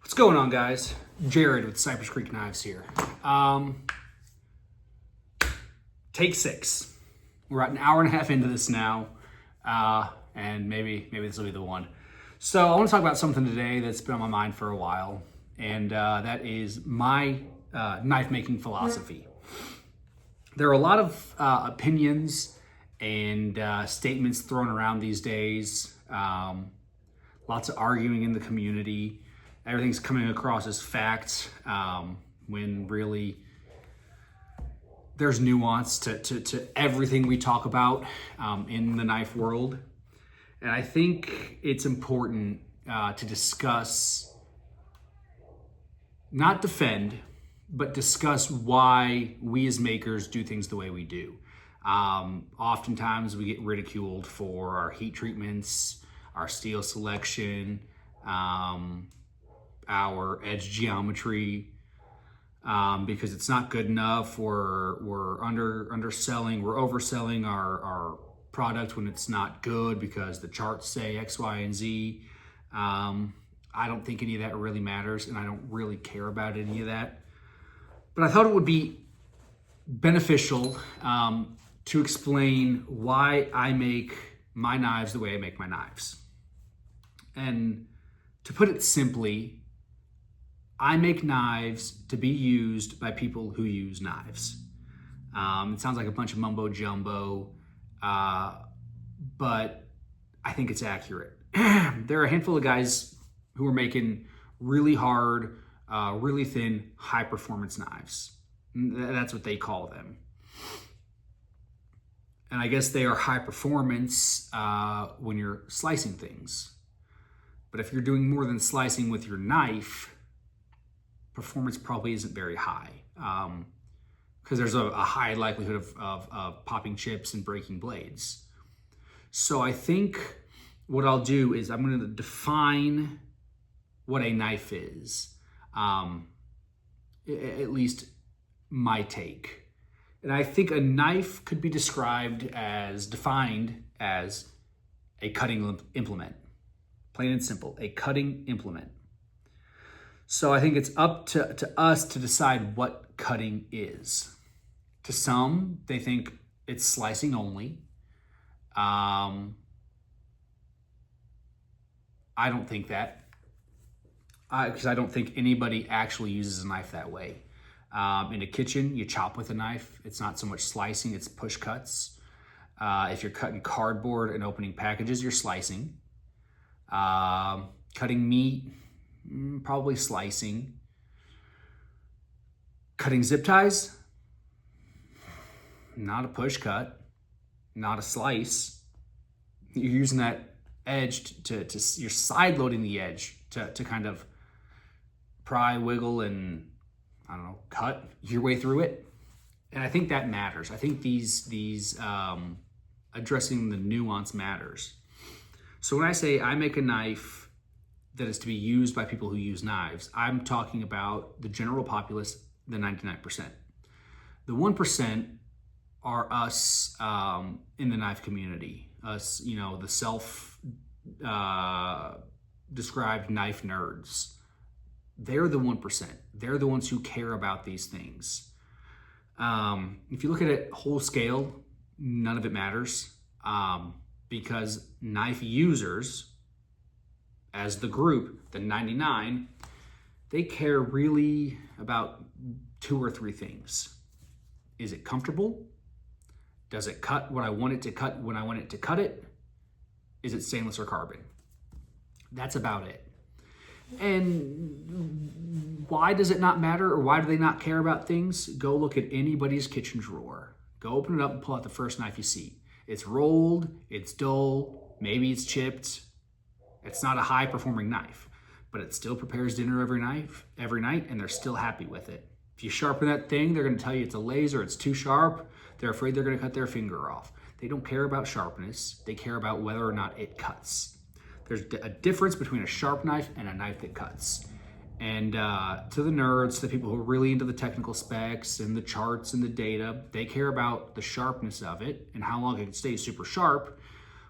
What's going on, guys? Jared with Cypress Creek Knives here. Take 6. We're at an hour and a half into this now, and maybe this will be the one. So I want to talk about something today that's been on my mind for a while, and that is my knife making philosophy. There are a lot of opinions and statements thrown around these days. Lots of arguing in the community. Everything's coming across as facts when really there's nuance to everything we talk about in the knife world. And I think it's important to discuss, not defend, but discuss why we as makers do things the way we do. Oftentimes we get ridiculed for our heat treatments, our steel selection, our edge geometry, because it's not good enough. We're underselling, we're overselling our product when it's not good because the charts say X, Y, and Z. I don't think any of that really matters, and I don't really care about any of that. But I thought it would be beneficial to explain why I make my knives the way I make my knives. And to put it simply, I make knives to be used by people who use knives. It sounds like a bunch of mumbo jumbo, but I think it's accurate. There are a handful of guys who are making really hard, really thin, high performance knives. That's what they call them. And I guess they are high performance when you're slicing things. But if you're doing more than slicing with your knife, performance probably isn't very high, because there's a high likelihood of popping chips and breaking blades. So I think what I'll do is I'm going to define what a knife is, at least my take. And I think a knife could be defined as a cutting implement. Plain and simple, a cutting implement. So I think it's up to us to decide what cutting is. To some, they think it's slicing only. I don't think that, because I don't think anybody actually uses a knife that way. In a kitchen, you chop with a knife. It's not so much slicing, it's push cuts. If you're cutting cardboard and opening packages, you're slicing. Cutting meat, probably slicing. Cutting zip ties, not a push cut, not a slice. You're using that edge you're side loading the edge to kind of pry, wiggle, and I don't know, cut your way through it. And I think that matters. I think these addressing the nuance matters. So when I say I make a knife that is to be used by people who use knives, I'm talking about the general populace, the 99%. The 1% are us in the knife community, us, the self-described knife nerds. They're the 1%. They're the ones who care about these things. If you look at it whole scale, none of it matters, because knife users, as the group, the 99, they care really about 2 or 3 things. Is it comfortable? Does it cut what I want it to cut when I want it to cut it? Is it stainless or carbon? That's about it. And why does it not matter, or why do they not care about things? Go look at anybody's kitchen drawer. Go open it up and pull out the first knife you see. It's rolled, it's dull, maybe it's chipped. It's not a high performing knife, but it still prepares dinner every night, and they're still happy with it. If you sharpen that thing, they're gonna tell you it's a laser, it's too sharp. They're afraid they're gonna cut their finger off. They don't care about sharpness. They care about whether or not it cuts. There's a difference between a sharp knife and a knife that cuts. And to the nerds, to the people who are really into the technical specs and the charts and the data, they care about the sharpness of it and how long it can stay super sharp,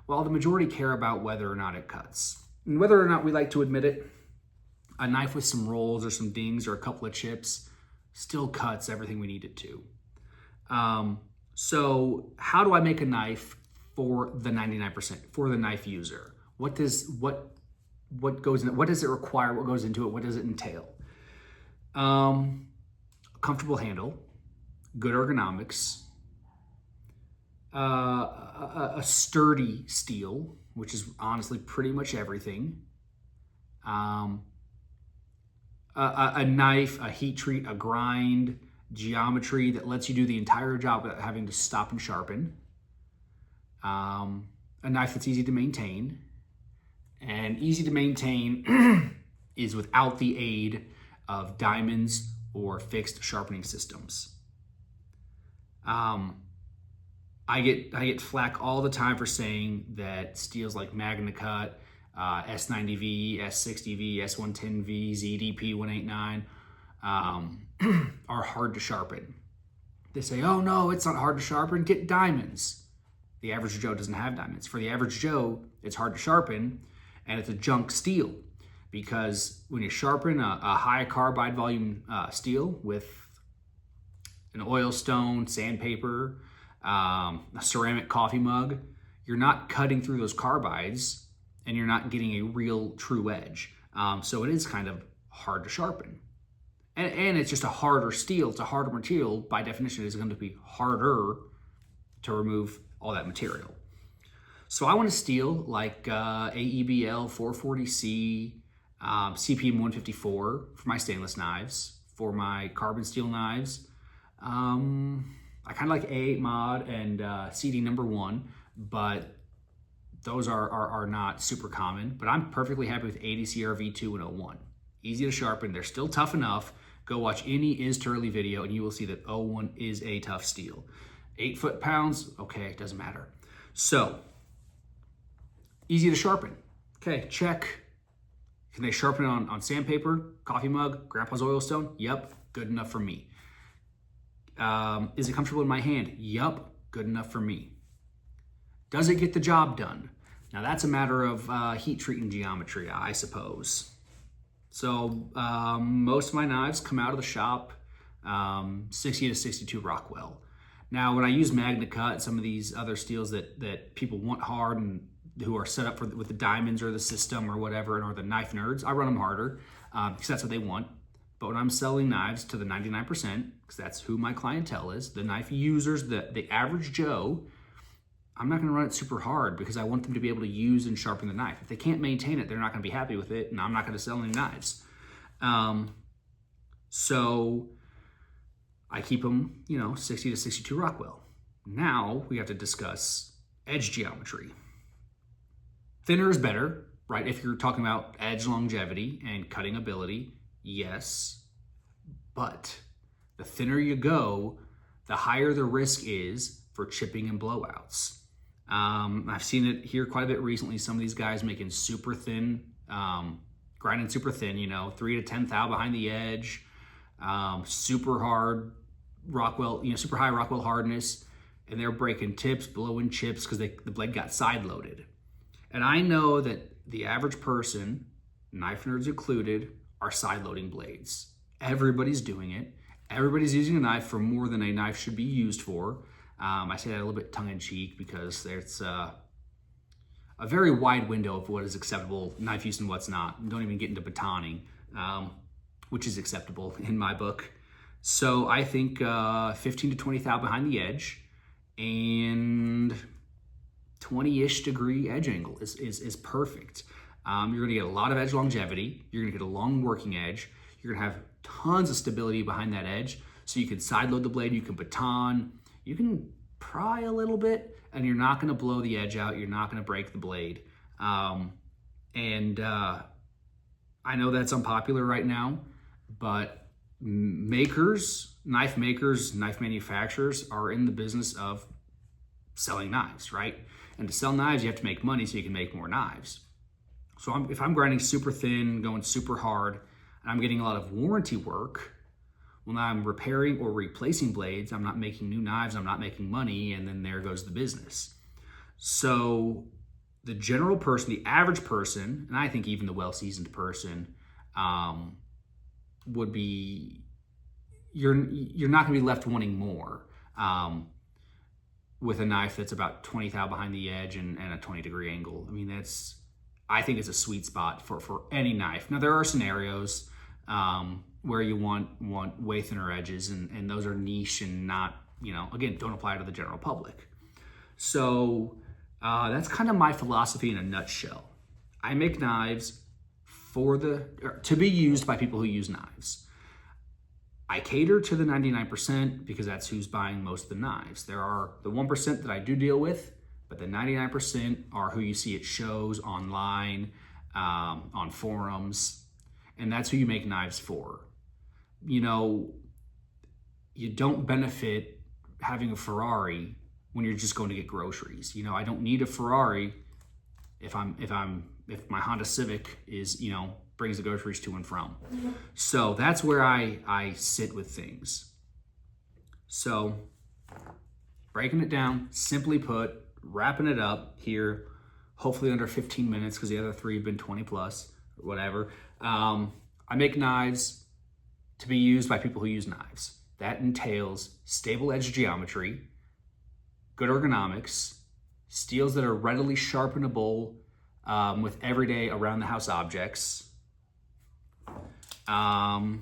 while the majority care about whether or not it cuts. And whether or not we like to admit it, A knife with some rolls or some dings or a couple of chips still cuts everything we need it to. So how do I make a knife for the 99%, for the knife user? What does goes in it? What does it require? What goes into it? What does it entail? A comfortable handle, good ergonomics, a sturdy steel, which is honestly pretty much everything. A knife, a heat treat, a grind, geometry that lets you do the entire job without having to stop and sharpen. A knife that's easy to maintain. And easy to maintain is without the aid of diamonds or fixed sharpening systems. I get flack all the time for saying that steels like Magna Cut, S90V, S60V, S110V, ZDP 189 are hard to sharpen. They say, oh no, it's not hard to sharpen, get diamonds. The average Joe doesn't have diamonds. For the average Joe, it's hard to sharpen, and it's a junk steel. Because when you sharpen a high carbide volume steel with an oil stone, sandpaper, a ceramic coffee mug, you're not cutting through those carbides and you're not getting a real true edge. So it is kind of hard to sharpen. And it's just a harder steel. It's a harder material. By definition, it's going to be harder to remove all that material. So I want a steel like AEBL 440C, CPM 154 for my stainless knives. For my carbon steel knives, I kind of like A8 mod and CD number 1, but those are not super common. But I'm perfectly happy with ADCR V2 and 01. Easy to sharpen. They're still tough enough. Go watch any Is Turley video and you will see that 01 is a tough steel. 8 foot-pounds, okay, doesn't matter. So, easy to sharpen. Okay, check. Can they sharpen it on sandpaper, coffee mug, grandpa's oil stone? Yep, good enough for me. Is it comfortable in my hand? Yup, good enough for me. Does it get the job done? Now that's a matter of heat treating geometry, I suppose. So most of my knives come out of the shop 60 to 62 Rockwell. Now when I use Magna Cut, some of these other steels that people want hard and who are set up with the diamonds or the system or whatever, or the knife nerds, I run them harder because that's what they want. But when I'm selling knives to the 99%, because that's who my clientele is, the knife users, the average Joe, I'm not going to run it super hard because I want them to be able to use and sharpen the knife. If they can't maintain it, they're not going to be happy with it, and I'm not going to sell any knives. So I keep them, 60 to 62 Rockwell. Now we have to discuss edge geometry. Thinner is better, right? If you're talking about edge longevity and cutting ability, yes. But the thinner you go, the higher the risk is for chipping and blowouts. I've seen it here quite a bit recently. Some of these guys making super thin, grinding super thin, 3 to 10 thou behind the edge, super hard Rockwell, super high Rockwell hardness, and they're breaking tips, blowing chips because the blade got side loaded. And I know that the average person, knife nerds included, are side loading blades. Everybody's doing it. Everybody's using a knife for more than a knife should be used for. I say that a little bit tongue-in-cheek because there's a very wide window of what is acceptable knife use and what's not. Don't even get into batoning, which is acceptable in my book. So I think 15 to 20 thou behind the edge and 20-ish degree edge angle is perfect. You're going to get a lot of edge longevity. You're going to get a long working edge. You're going to have tons of stability behind that edge. So you can side load the blade, you can baton, you can pry a little bit, and you're not going to blow the edge out. You're not going to break the blade. I know that's unpopular right now, but knife makers, knife manufacturers are in the business of selling knives, right? And to sell knives, you have to make money so you can make more knives. So if I'm grinding super thin, going super hard, and I'm getting a lot of warranty work, well, now I'm repairing or replacing blades. I'm not making new knives. I'm not making money, and then there goes the business. So the general person, the average person, and I think even the well-seasoned person, would be, you're not going to be left wanting more with a knife that's about 20 thou behind the edge and a 20-degree angle. I mean, I think it's a sweet spot for any knife. Now, there are scenarios where you want way thinner edges, and those are niche and not, again, don't apply to the general public. So that's kind of my philosophy in a nutshell. I make knives to be used by people who use knives. I cater to the 99% because that's who's buying most of the knives. There are the 1% that I do deal with, but the 99% are who you see at shows, online, on forums, and that's who you make knives for. You don't benefit having a Ferrari when you're just going to get groceries. I don't need a Ferrari if my Honda Civic is, brings the groceries to and from. So that's where I sit with things. So breaking it down, simply put, wrapping it up here, hopefully under 15 minutes because the other 3 have been 20 plus or whatever. I make knives to be used by people who use knives. That entails stable edge geometry, good ergonomics, steels that are readily sharpenable with everyday around the house objects. I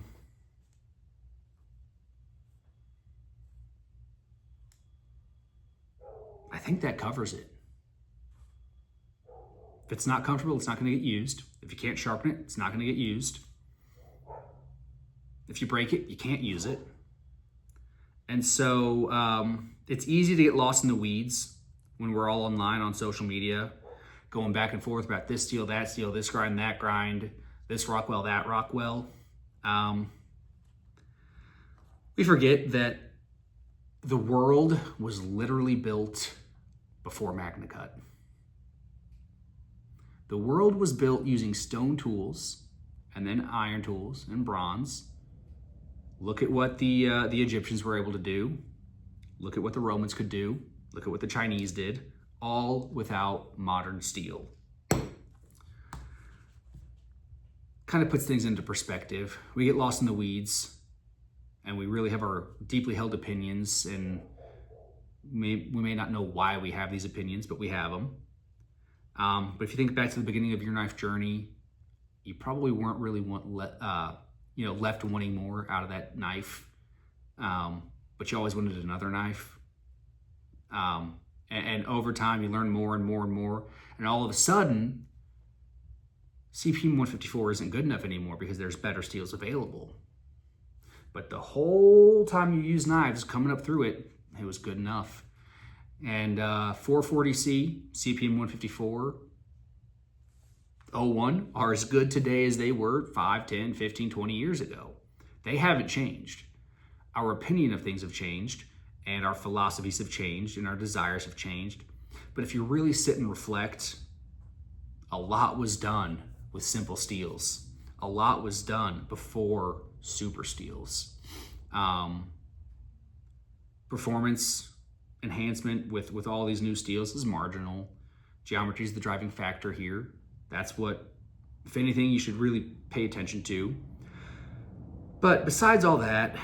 think that covers it. If it's not comfortable, it's not going to get used. If you can't sharpen it, it's not going to get used. If you break it, you can't use it. And so it's easy to get lost in the weeds when we're all online on social media, going back and forth about this steel, that steel, this grind, that grind, this Rockwell, that Rockwell. We forget that the world was literally built before Magna Cut. The world was built using stone tools and then iron tools and bronze. Look at what the Egyptians were able to do. Look at what the Romans could do. Look at what the Chinese did, all without modern steel. Kind of puts things into perspective. We get lost in the weeds, and we really have our deeply held opinions, and we may not know why we have these opinions, but we have them. But if you think back to the beginning of your knife journey, you probably weren't really left wanting more out of that knife, but you always wanted another knife. And over time, you learn more and more and more, and all of a sudden, CPM 154 isn't good enough anymore because there's better steels available. But the whole time you use knives, coming up through it, it was good enough. And 440C, CPM 154, 01 are as good today as they were 5, 10, 15, 20 years ago. They haven't changed. Our opinion of things have changed, and our philosophies have changed, and our desires have changed. But if you really sit and reflect, a lot was done with simple steels. A lot was done before super steels. Performance enhancement with all these new steels is marginal. Geometry is the driving factor here. That's what, if anything, you should really pay attention to. But besides all that,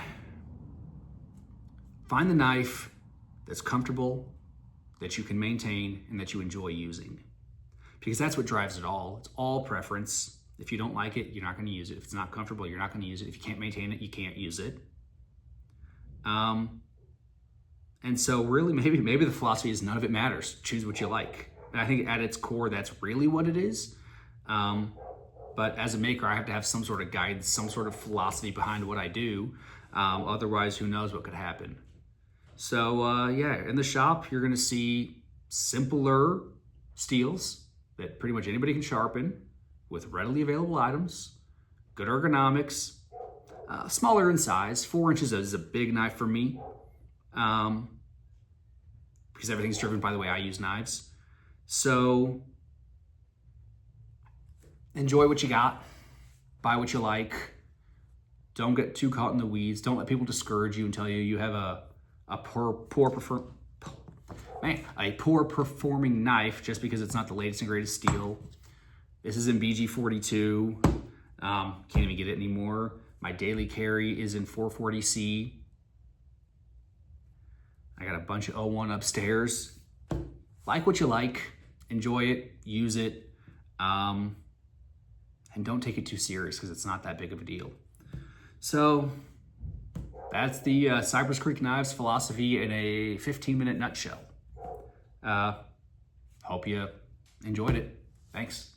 find the knife that's comfortable, that you can maintain, and that you enjoy using. Because that's what drives it all. It's all preference. If you don't like it, you're not going to use it. If it's not comfortable, you're not going to use it. If you can't maintain it, you can't use it. And so really, maybe the philosophy is none of it matters. Choose what you like. And I think at its core, that's really what it is. But as a maker, I have to have some sort of guidance, some sort of philosophy behind what I do. Otherwise, who knows what could happen. So in the shop, you're going to see simpler steels that pretty much anybody can sharpen with readily available items, good ergonomics, smaller in size. 4 inches is a big knife for me because everything's driven by the way I use knives. So enjoy what you got, buy what you like. Don't get too caught in the weeds. Don't let people discourage you and tell you have a poor performing knife just because it's not the latest and greatest steel. This is in BG42. Can't even get it anymore. My daily carry is in 440C. I got a bunch of 01 upstairs. Like what you like, enjoy it, use it, and don't take it too serious because it's not that big of a deal. So that's the Cypress Creek Knives philosophy in a 15-minute nutshell. Hope you enjoyed it. Thanks.